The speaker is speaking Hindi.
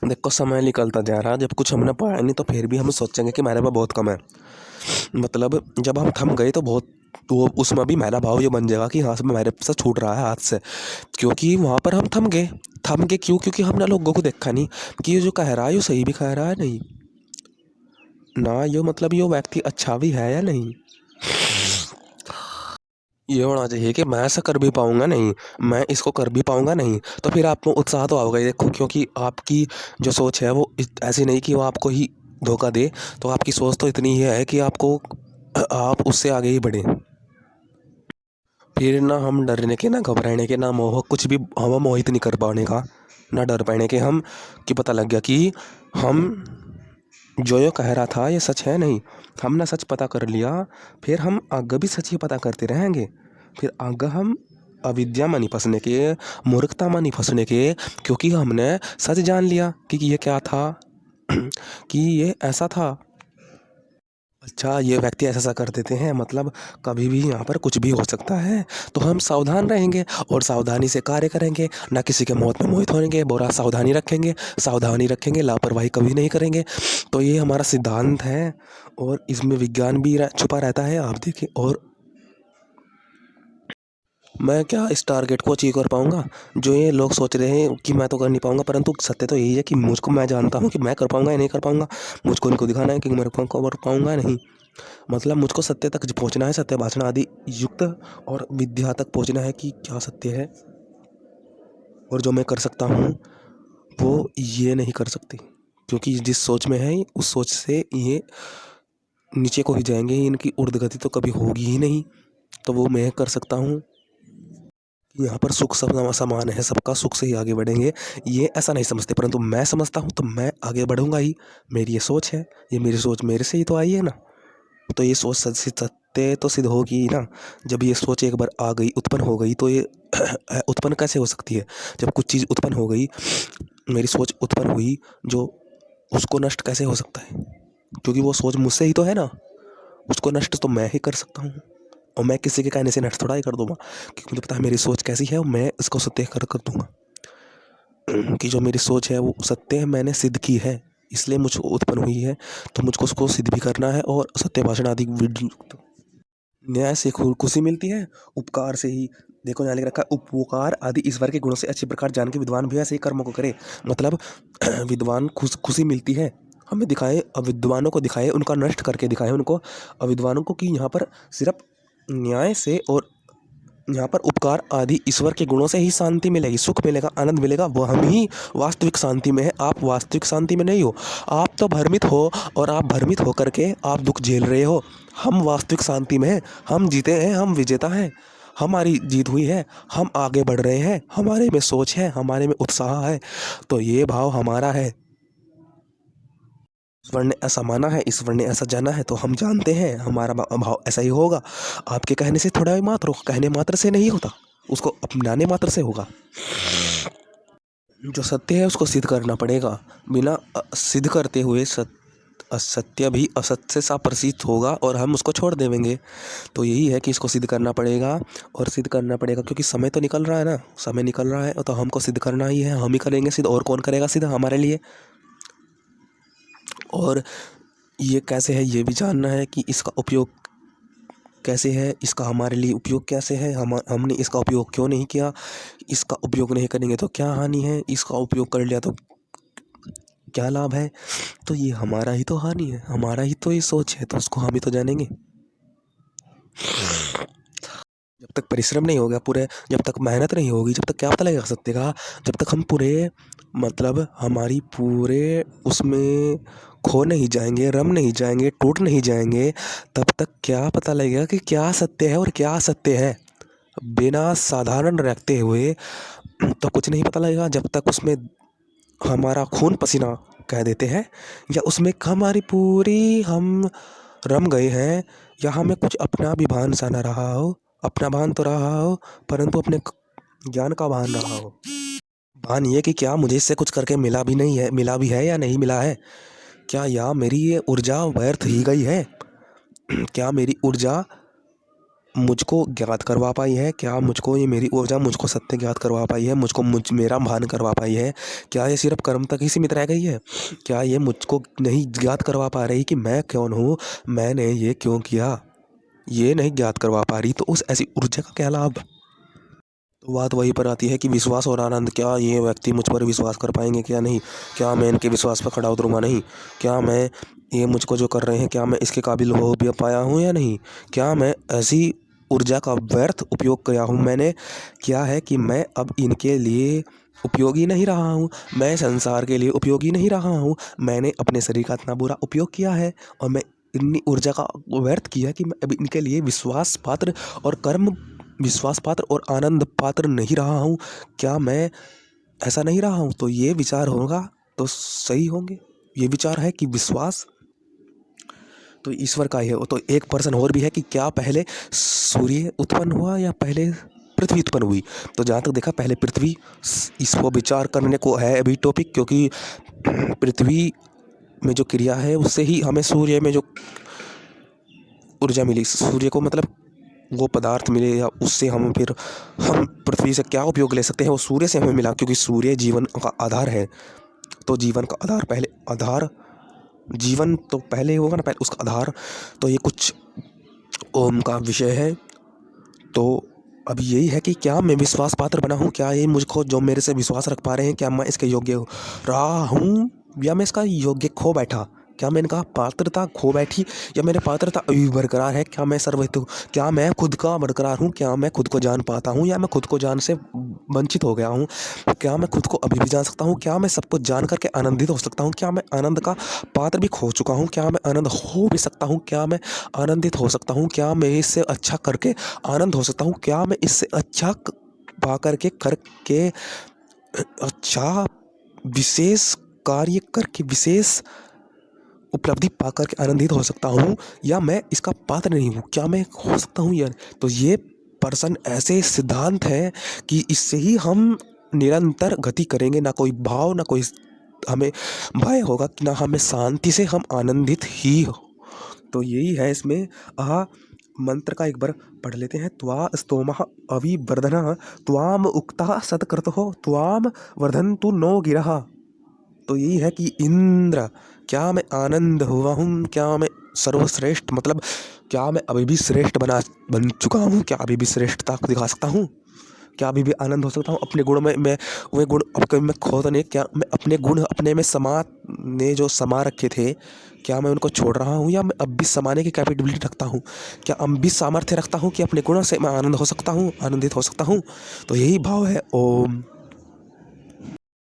देखो समय निकलता जा रहा है, जब कुछ हमने पाया नहीं तो फिर भी हम सोचेंगे कि मेरे पास बहुत कम है। मतलब जब हम थम गए तो बहुत वो उसमें भी मेरा भाव ये बन जाएगा कि हाँ सब मेरे से छूट रहा है हाथ से, क्योंकि वहाँ पर हम थम गए। थम गए क्यों? क्योंकि हमने लोगों को देखा नहीं कि ये जो कह रहा है ये सही भी कह रहा है नहीं ना, ये मतलब ये व्यक्ति अच्छा भी है या नहीं। ये होना चाहिए कि मैं ऐसा कर भी पाऊंगा नहीं, मैं इसको कर भी पाऊंगा नहीं, तो फिर आपको उत्साह तो आओगे देखो, क्योंकि आपकी जो सोच है वो ऐसी नहीं कि वो आपको ही धोखा दे। तो आपकी सोच तो इतनी ही है कि आपको आप उससे आगे ही बढ़े। फिर ना हम डरने के, ना घबराने के, ना मोह कुछ भी हम मोहित नहीं कर पाने का, ना डर पाने के हम, कि पता लग गया कि हम जो ये कह रहा था ये सच है नहीं। हमने सच पता कर लिया, फिर हम आगे भी सच ही पता करते रहेंगे। फिर आगे हम अविद्या में नहीं फंसने के, मूर्खता में नहीं फंसने के, क्योंकि हमने सच जान लिया कि ये क्या था कि ये ऐसा था। अच्छा ये व्यक्ति ऐसा ऐसा कर देते हैं, मतलब कभी भी यहाँ पर कुछ भी हो सकता है, तो हम सावधान रहेंगे और सावधानी से कार्य करेंगे, ना किसी के मौत में मोहित होंगे, बोरा सावधानी रखेंगे, लापरवाही कभी नहीं करेंगे। तो ये हमारा सिद्धांत है और इसमें विज्ञान भी छुपा रहता है, आप देखिए। और मैं क्या इस टारगेट को अचीव कर पाऊंगा जो ये लोग सोच रहे हैं कि मैं तो कर नहीं पाऊंगा, परंतु सत्य तो यही है कि मुझको, मैं जानता हूँ कि मैं कर पाऊंगा या नहीं कर पाऊंगा। मुझको इनको दिखाना है कि मैं कर पाऊंगा नहीं। मतलब मुझको सत्य तक पहुंचना है, सत्य भाषण आदि युक्त और विद्या तक पहुंचना है कि क्या सत्य है। और जो मैं कर सकता हूँ वो ये नहीं कर सकती, क्योंकि जिस सोच में है उस सोच से ये नीचे को ही जाएंगे, इनकी ऊर्ध्वगति तो कभी होगी ही नहीं। तो वो मैं कर सकता हूँ कि यहाँ पर सुख सब समान है, सबका सुख से ही आगे बढ़ेंगे, ये ऐसा नहीं समझते, परंतु मैं समझता हूँ तो मैं आगे बढ़ूंगा ही। मेरी ये सोच है, ये मेरी सोच मेरे से ही तो आई है ना। तो ये सोच सत्य तो सिद्ध होगी ना। जब ये सोच एक बार आ गई, उत्पन्न हो गई, तो ये उत्पन्न कैसे हो सकती है? जब कुछ चीज़ उत्पन्न हो गई, मेरी सोच उत्पन्न हुई, जो उसको नष्ट कैसे हो सकता है? क्योंकि वो सोच मुझसे ही तो है ना। उसको नष्ट तो मैं ही कर सकता हूँ, और मैं किसी के कहने से नष्ट थोड़ा ही कर दूंगा, क्योंकि मुझे पता है मेरी सोच कैसी है और मैं इसको सत्य कर दूंगा। कि जो मेरी सोच है वो सत्य है, मैंने सिद्ध की है, इसलिए मुझको उत्पन्न हुई है। तो मुझको उसको सिद्ध भी करना है, और सत्य भाषण आदि न्याय से खुशी मिलती है, उपकार से ही। देखो यहाँ लिख रखा है, उपकार आदि ईश्वर के गुणों से अच्छी प्रकार जान के विद्वान भी ऐसे ही कर्मों को करे। मतलब विद्वान खुशी मिलती है, हमें दिखाए, अविद्वानों को दिखाए, उनका नष्ट करके दिखाए उनको, अविद्वानों को, कि यहाँ पर सिर्फ न्याय से और यहाँ पर उपकार आदि ईश्वर के गुणों से ही शांति मिलेगी, सुख मिलेगा, आनंद मिलेगा। वो हम ही वास्तविक शांति में है, आप वास्तविक शांति में नहीं हो। आप तो भ्रमित हो, और आप भ्रमित होकर के आप दुख झेल रहे हो। हम वास्तविक शांति में हैं, हम जीते हैं, हम विजेता हैं, हमारी जीत हुई है, हम आगे बढ़ रहे हैं, हमारे में सोच है, हमारे में उत्साह है। तो ये भाव हमारा है। ईश्वर ने ऐसा माना है, ईश्वर ने ऐसा जाना है, तो हम जानते हैं हमारा भाव ऐसा ही होगा। आपके कहने से थोड़ा ही मात्र होगा, कहने मात्र से नहीं होता, उसको अपनाने मात्र से होगा। जो सत्य है उसको सिद्ध करना पड़ेगा, बिना सिद्ध करते हुए असत्य भी असत्य से सा प्रतीत होगा और हम उसको छोड़ देंगे। तो यही है कि इसको सिद्ध करना पड़ेगा, और सिद्ध करना पड़ेगा क्योंकि समय तो निकल रहा है ना, समय निकल रहा है, तो हमको सिद्ध करना ही है, हम ही करेंगे सिद्ध, और कौन करेगा सिद्ध हमारे लिए। और ये कैसे है ये भी जानना है कि इसका उपयोग कैसे है, इसका हमारे लिए उपयोग कैसे है, हमने इसका उपयोग क्यों नहीं किया, इसका उपयोग नहीं करेंगे तो क्या हानि है, इसका उपयोग कर लिया तो क्या लाभ है। तो ये हमारा ही तो हानि है, हमारा ही तो ये सोच है, तो उसको हम ही तो जानेंगे। जब तक परिश्रम नहीं होगा पूरे, जब तक मेहनत नहीं होगी, जब तक क्या पता लगेगा सत्य का। जब तक हम पूरे, मतलब हमारी पूरे उसमें खो नहीं जाएंगे, रम नहीं जाएंगे, टूट नहीं जाएंगे, तब तक क्या पता लगेगा कि क्या सत्य है और क्या असत्य है। बिना साधारण रखते हुए तो कुछ नहीं पता लगेगा। जब तक उसमें हमारा खून पसीना कह देते हैं, या उसमें हमारी पूरी हम रम गए हैं, या हमें कुछ अपना भी भान सा न रहा हो, अपना भान तो रहा हो परंतु अपने ज्ञान का भान रहा हो। भान ये कि क्या मुझे इससे कुछ करके मिला भी नहीं है, मिला भी है या नहीं मिला है, क्या या मेरी ये ऊर्जा व्यर्थ ही गई है, क्या मेरी ऊर्जा मुझको ज्ञात करवा पाई है? क्या मुझको ये मेरी ऊर्जा मुझको सत्य ज्ञात करवा पाई है? मुझको मेरा भान करवा पाई है? क्या ये सिर्फ कर्म तक ही सीमित रह गई है? क्या ये मुझको नहीं ज्ञात करवा पा रही कि मैं कौन हूँ, मैंने ये क्यों किया? ये नहीं ज्ञात करवा पा रही तो उस ऐसी ऊर्जा का क्या लाभ? तो बात वही पर आती है कि विश्वास और आनंद। क्या ये व्यक्ति मुझ पर विश्वास कर पाएंगे क्या नहीं? क्या मैं इनके विश्वास पर खड़ा उतरूंगा नहीं? क्या मैं ये मुझको जो कर रहे हैं क्या मैं इसके काबिल हो भी पाया हूँ या नहीं? क्या मैं ऐसी ऊर्जा का व्यर्थ उपयोग किया हूँ मैंने? क्या है कि मैं अब इनके लिए उपयोगी नहीं रहा हूँ, मैं संसार के लिए उपयोगी नहीं रहा हूँ, मैंने अपने शरीर का इतना बुरा उपयोग किया है और मैं इतनी ऊर्जा का व्यर्थ किया कि मैं अब इनके लिए विश्वास पात्र और कर्म विश्वास पात्र और आनंद पात्र नहीं रहा हूँ। क्या मैं ऐसा नहीं रहा हूँ? तो ये विचार होगा तो सही होंगे। ये विचार है कि विश्वास तो ईश्वर का ही है। तो एक प्रश्न और भी है कि क्या पहले सूर्य उत्पन्न हुआ या पहले पृथ्वी उत्पन्न हुई? तो जहाँ तक देखा पहले पृथ्वी, इसको विचार करने को है अभी टॉपिक, क्योंकि पृथ्वी में जो क्रिया है उससे ही हमें सूर्य में जो ऊर्जा मिली, सूर्य को मतलब वो पदार्थ मिले या उससे हम फिर हम पृथ्वी से क्या उपयोग ले सकते हैं वो सूर्य से हमें मिला, क्योंकि सूर्य जीवन का आधार है। तो जीवन का आधार पहले, आधार जीवन तो पहले होगा ना, पहले उसका आधार। तो ये कुछ ओम का विषय है। तो अब यही है कि क्या मैं विश्वास पात्र बना हूँ? क्या ये मुझको जो मेरे से विश्वास रख पा रहे हैं क्या मैं इसके योग्य रहा हूँ या मैं इसका योग्य खो बैठा? क्या मैं इनका पात्रता खो बैठी या मेरे पात्रता अभी बरकरार है? क्या मैं सर्वहित, क्या मैं खुद का बरकरार हूँ? क्या मैं खुद को जान पाता हूँ या मैं खुद को जान से वंचित हो गया हूँ? क्या मैं खुद को अभी भी जान सकता हूँ? क्या मैं सब कुछ जान करके आनंदित हो सकता हूँ? क्या मैं आनंद का पात्र भी खो चुका हूँ? क्या मैं आनंद हो भी सकता हूँ? क्या मैं आनंदित हो सकता हूँ? क्या मैं इससे अच्छा करके आनंद हो सकता हूँ? क्या मैं इससे अच्छा पा करके अच्छा विशेष कार्य करके विशेष उपलब्धि पाकर के आनंदित हो सकता हूँ या मैं इसका पात्र नहीं हूँ? क्या मैं हो सकता हूँ यार? तो ये प्रश्न ऐसे सिद्धांत हैं कि इससे ही हम निरंतर गति करेंगे, ना कोई भाव ना कोई हमें भय होगा, कि ना हमें शांति से हम आनंदित ही हो। तो यही है इसमें। मंत्र का एक बार पढ़ लेते हैं। त्वा स्तोमः अविवर्धनः त्वाम उक्तः सत्क्रतुः त्वाम वर्धन्तु नो गिरः। तो यही है कि इंद्र, क्या मैं आनंद हुआ हूँ? क्या मैं सर्वश्रेष्ठ, मतलब क्या मैं अभी भी श्रेष्ठ बन चुका हूँ? क्या अभी भी श्रेष्ठता को दिखा सकता हूँ? क्या अभी भी आनंद हो सकता हूँ अपने गुण में? मैं वे गुण अब कभी मैं खो तो नहीं? क्या मैं अपने गुण अपने में समा रखे थे, क्या मैं उनको छोड़ रहा हूँ या मैं अब भी समाने की कैपेबिलिटी रखता हूँ? क्या अब भी सामर्थ्य रखता हूँ कि अपने गुणों से मैं आनंद हो सकता हूँ, आनंदित हो सकता हूँ? तो यही भाव है। ओम।